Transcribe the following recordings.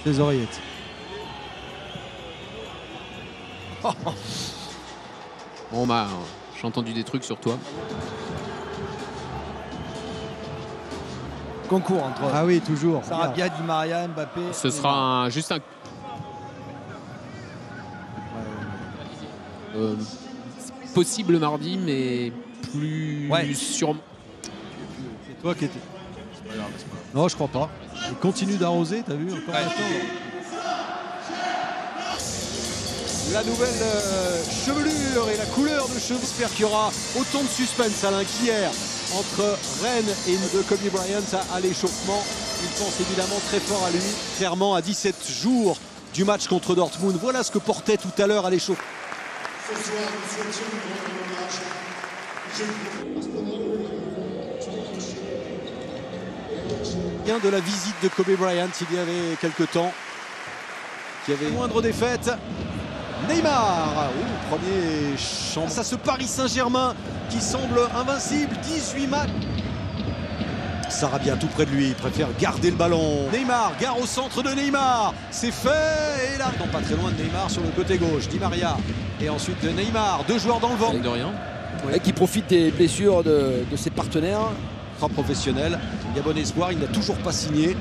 ses oreillettes. Bon bah, j'ai entendu des trucs sur toi. Concours entre Ah oui, toujours. Sarabia, Di Maria, Mbappé. Ce sera juste un... possible mardi, mais plus sur... C'est toi qui étais. C'est pas grave, c'est pas grave. Non, je crois pas. Il continue d'arroser, t'as vu encore maintenant. La nouvelle chevelure et la couleur de cheveux. J'espère qu'il y aura autant de suspense, Alain, qu'hier entre Rennes et de Kobe Bryant à l'échauffement. Il pense évidemment très fort à lui. Clairement, à 17 jours du match contre Dortmund. Voilà ce que portait tout à l'heure à l'échauffement. Ce soir, nous souhaitons rendre hommage. Bien de la visite de Kobe Bryant il y avait quelques temps, qui avait moindre défaite. Neymar, premier champ. Ça, ce Paris Saint-Germain qui semble invincible, 18 matchs. Sarabia tout près de lui, il préfère garder le ballon. Neymar, gare au centre de Neymar, c'est fait. Et là, non, pas très loin de Neymar sur le côté gauche, Di Maria. Et ensuite de Neymar, deux joueurs dans le vent. Avec de rien. Ouais, qui profite des blessures de ses partenaires. Très professionnel, il y a bon espoir, il n'a toujours pas signé.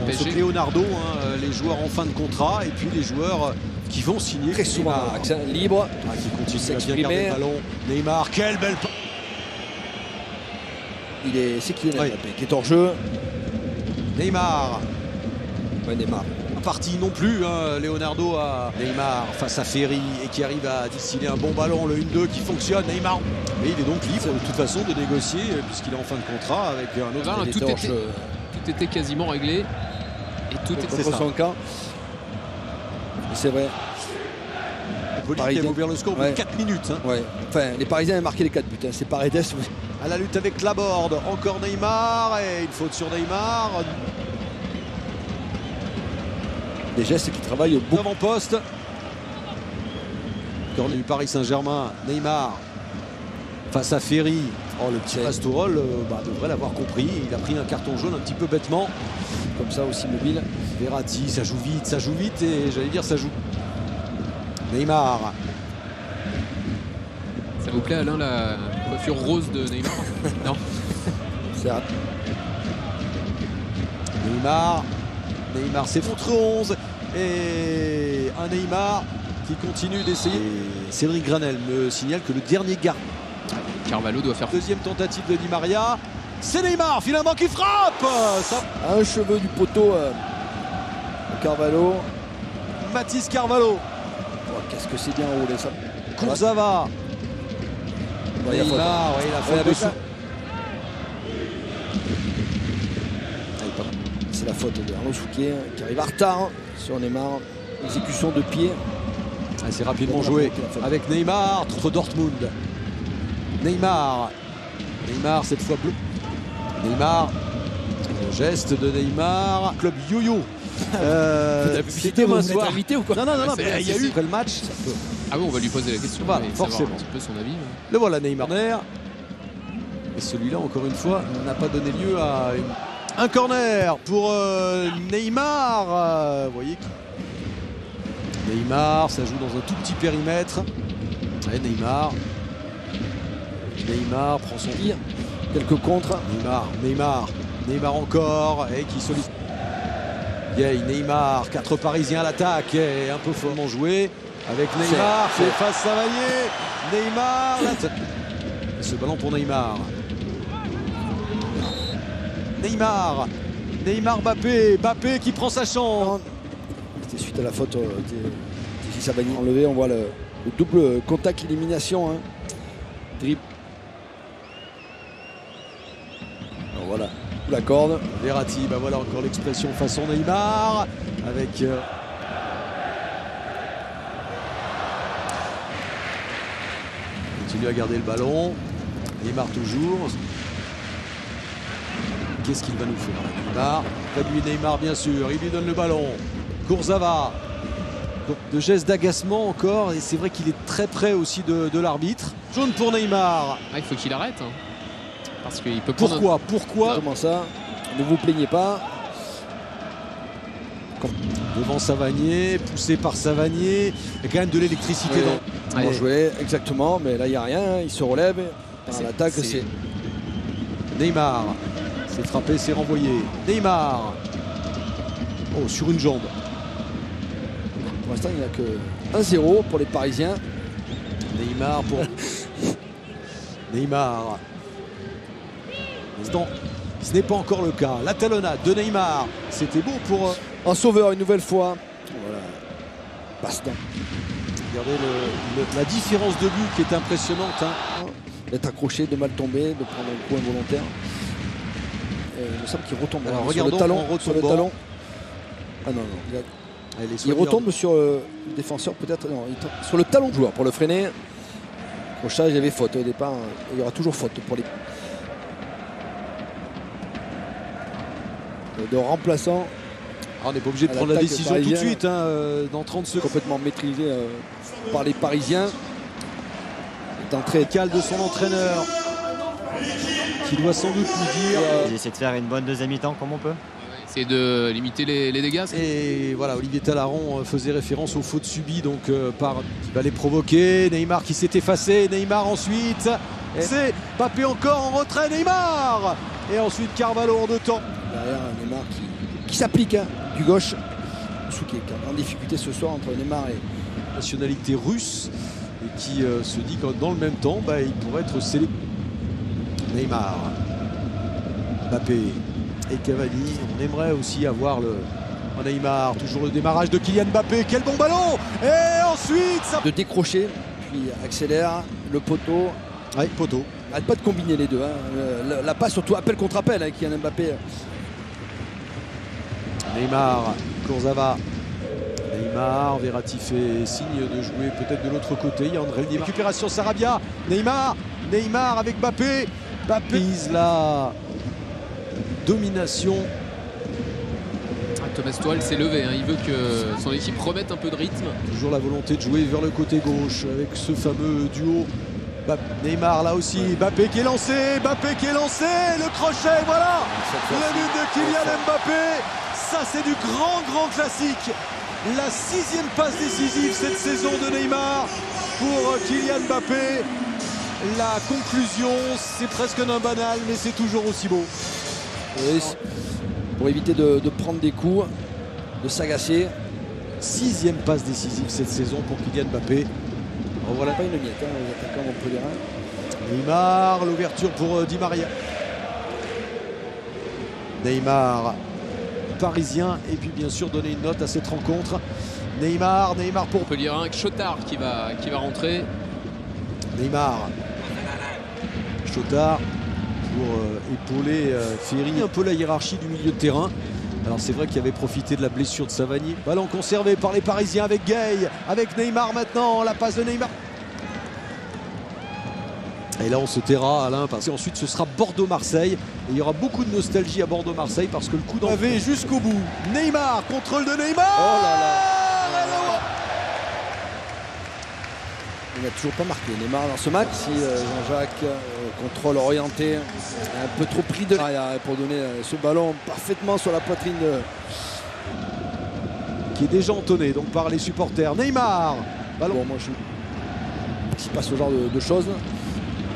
On se Leonardo, les joueurs en fin de contrat, et puis les joueurs qui vont signer. Très souvent, accent libre, qui continue à bien s'exprimer. garder le ballon. Neymar, quelle belle... C'est qui Mbappé qui est hors jeu. Neymar. Ouais, Neymar. Parti non plus, Leonardo à Neymar face à Ferry et qui arrive à distiller un bon ballon, le 1-2 qui fonctionne. Neymar, mais il est donc libre de toute façon de négocier puisqu'il est en fin de contrat avec un autre. Là, tout était quasiment réglé et tout était contre son camp. C'est vrai. Paris qui a ouvert le score pour 4 minutes. Ouais. Enfin, les Parisiens avaient marqué les 4 buts. C'est Paredes. À la lutte avec Laborde, encore Neymar et une faute sur Neymar. Des gestes qui travaillent au bout. Avant-poste. Corner du Paris Saint-Germain, Neymar face à Ferry. Oh, le petit Pastourol devrait l'avoir compris. Il a pris un carton jaune un petit peu bêtement. Comme ça aussi mobile. Verratti, ça joue vite et j'allais dire ça joue. Neymar. Ça vous plaît Alain la coiffure rose de Neymar? Non. Neymar c'est contre 11 et un Neymar qui continue d'essayer. Cédric Granel me signale que le dernier gardien. Carvalho doit faire. Deuxième tentative de Di Maria. C'est Neymar finalement qui frappe. Un cheveu du poteau. Carvalho. Mathis Carvalho. Oh, qu'est-ce que c'est bien roulé ça. Kurzawa. Neymar, oui, la faute dessous. C'est la faute de Arnaud Souquet qui arrive en retard sur Neymar. Exécution de pied. C'est rapidement joué avec Neymar contre Dortmund. Neymar cette fois bleu. Neymar, le geste de Neymar. Club yo-yo. C'était demain soir. Invité ou quoi? Non, il y a eu après le match. Ah oui, on va lui poser la question. Voilà, forcément. Un petit peu son avis. Le voilà Neymar. Et celui-là, encore une fois, n'a pas donné lieu à un corner pour Neymar. Vous voyez Neymar, ça joue dans un tout petit périmètre. Et Neymar prend son tir. Quelques contres. Neymar encore et qui sollicite. Neymar, 4 Parisiens à l'attaque et un peu follement joué avec Neymar, c'est face Savanier. Neymar, ce ballon pour Neymar, Mbappé qui prend sa chance. C'était suite à la faute de Savanier enlevé. On voit le double contact élimination. Dribble. Alors voilà, la corde. Verratti, voilà encore l'expression façon Neymar avec continue à garder le ballon. Neymar toujours. Qu'est-ce qu'il va nous faire Neymar, près de lui Neymar bien sûr, il lui donne le ballon. Kurzawa, de gestes d'agacement encore, et c'est vrai qu'il est très près aussi de l'arbitre. Jaune pour Neymar. Il faut qu'il arrête. Parce qu'il peut Pourquoi Comment ça? Ne vous plaignez pas. Devant Savanier, poussé par Savanier. Il y a quand même de l'électricité dans. Bien joué, exactement, mais là il n'y a rien, il se relève. Dans l'attaque, c'est Neymar. C'est frappé, c'est renvoyé. Neymar. Oh, sur une jambe. Pour l'instant, il n'y a que 1-0 pour les Parisiens. Neymar pour. Neymar. Non, ce n'est pas encore le cas. La talonnade de Neymar. C'était beau pour. Un sauveur une nouvelle fois. Voilà. Baston. Regardez la différence de but qui est impressionnante. Hein. D'être accroché, de mal tomber, de prendre un coup involontaire. Et il me semble qu'il retombe. Alors, sur regardons le talon. en Sur le retombant. talon. Ah non, non. Il retombe sur le défenseur, peut-être. Non, sur le talon joueur pour le freiner. Accrochage, il y avait faute au départ. Il y aura toujours faute pour les. De remplaçant. Ah, on n'est pas obligé de prendre la décision tout de suite, hein, dans 30 secondes. Complètement maîtrisé par les Parisiens. D'entrée calme de son entraîneur, qui doit sans doute lui dire. Ils essaient de faire une bonne deuxième mi-temps comme on peut. C'est de limiter les dégâts. Et voilà, Olivier Talaron faisait référence aux fautes subies donc par qui va les provoquer. Neymar qui s'est effacé, Neymar ensuite. C'est Mbappé encore en retrait, Neymar. Et ensuite Carvalho en 2 temps. Derrière Neymar qui s'applique du gauche. Qui est en difficulté ce soir entre Neymar et nationalité russe. Et qui se dit que dans le même temps, il pourrait être sélectionné. Neymar, Mbappé et Cavani. On aimerait aussi avoir le Neymar. Toujours le démarrage de Kylian Mbappé. Quel bon ballon! Et ensuite, ça... de décrocher, puis accélère le poteau. Oui, poteau. Arrête pas de combiner les deux. Hein. La passe, surtout appel contre appel, avec Kylian Mbappé. Neymar, Kurzawa. Neymar, Verratti fait signe de jouer peut-être de l'autre côté. Il y a André Di Maria. Récupération Sarabia. Neymar avec Mbappé. Mbappé, la domination. Thomas Tuchel s'est levé. Hein. Il veut que son équipe remette un peu de rythme. Toujours la volonté de jouer vers le côté gauche avec ce fameux duo. Neymar là aussi. Mbappé qui est lancé. Le crochet, voilà. Le but de Kylian Mbappé. Ça, c'est du grand classique. La 6e passe décisive cette saison de Neymar pour Kylian Mbappé. La conclusion, c'est presque un banal, mais c'est toujours aussi beau. Oui, pour éviter de prendre des coups, de s'agacer. 6e passe décisive cette saison pour Kylian Mbappé. On voit pas une miette, les attaquants montpelliérains. Neymar, l'ouverture pour Di Maria. Neymar, parisien, et puis bien sûr donner une note à cette rencontre. Neymar pour Montpelliérain avec Chotard qui va rentrer. Neymar, Chotard pour épauler Ferry, un peu la hiérarchie du milieu de terrain. Alors c'est vrai qu'il avait profité de la blessure de Savanier. Ballon conservé par les Parisiens avec Gay, avec Neymar maintenant, la passe de Neymar. Et là on se taira, Alain, parce qu'ensuite ce sera Bordeaux-Marseille. Et il y aura beaucoup de nostalgie à Bordeaux-Marseille parce que le coup d'envoi jusqu'au bout. Neymar, contrôle de Neymar. Oh là là. Il n'a toujours pas marqué Neymar dans ce match. Si Jean-Jacques contrôle orienté, un peu trop pris de l'arrière pour donner ce ballon parfaitement sur la poitrine qui est déjà entonné donc par les supporters. Neymar, ballon. Bon, moi je s'il passe ce genre de choses.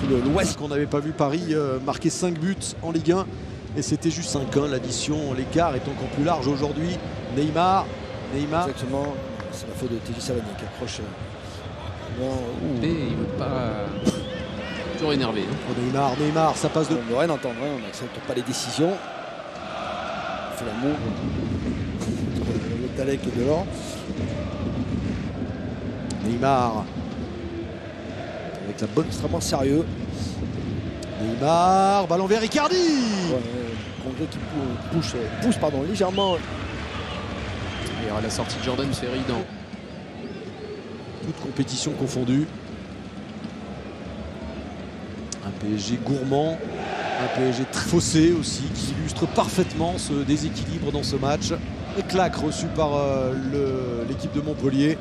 L'Ouest qu'on n'avait pas vu Paris marquer 5 buts en Ligue 1 et c'était juste 5-1. L'addition, l'écart est encore plus large aujourd'hui. Neymar. Exactement, c'est la faute de TJ Savanier qui accroche. Et il veut pas. Toujours énervé. Hein. Neymar, ça passe de. On ne veut rien entendre, on n'accepte pas les décisions. On fait l'amour. Le Talek est dehors. Neymar. Avec la bonne, extrêmement sérieux. Neymar, ballon vers Icardi. Congrès qui pousse légèrement. Il y aura la sortie de Jordan Ferry dans. Toute compétition confondue. Un PSG gourmand, un PSG très faussé aussi, qui illustre parfaitement ce déséquilibre dans ce match. Et claque reçu par l'équipe de Montpellier.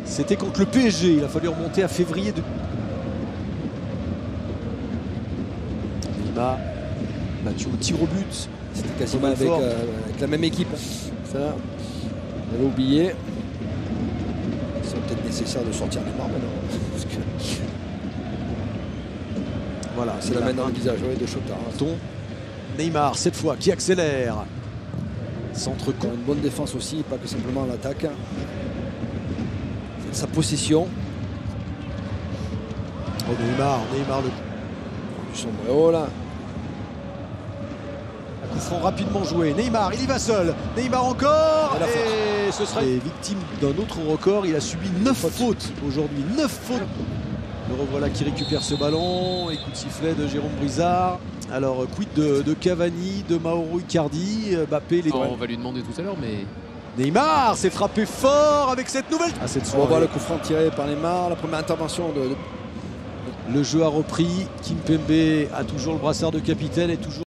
C'était contre le PSG, il a fallu remonter à février. Neymar, battu au tir au but C'était quasiment avec la même équipe. Ça, on avait oublié. C'est peut-être nécessaire de sortir Neymar maintenant. Parce que Voilà, c'est la main dans le visage de Chotard. Neymar, cette fois, qui accélère. Centre con. Une bonne défense aussi, pas que simplement l'attaque. Sa possession. Oh, Neymar le Du sombrero là. coup franc rapidement joué. Neymar, il y va seul. Neymar encore. Et ce sera victime d'un autre record. Il a subi 9 fautes aujourd'hui. 9 fautes. Le revoilà qui récupère ce ballon. Et coup de sifflet de Jérôme Brizard. Alors, quid de Cavani, de Mauro Icardi, Mbappé, les On va lui demander tout à l'heure, mais Neymar s'est frappé fort avec cette nouvelle. À cette On soirée. voit le coup franc tiré par Neymar. La première intervention de Le jeu a repris. Kimpembe a toujours le brassard de capitaine et toujours.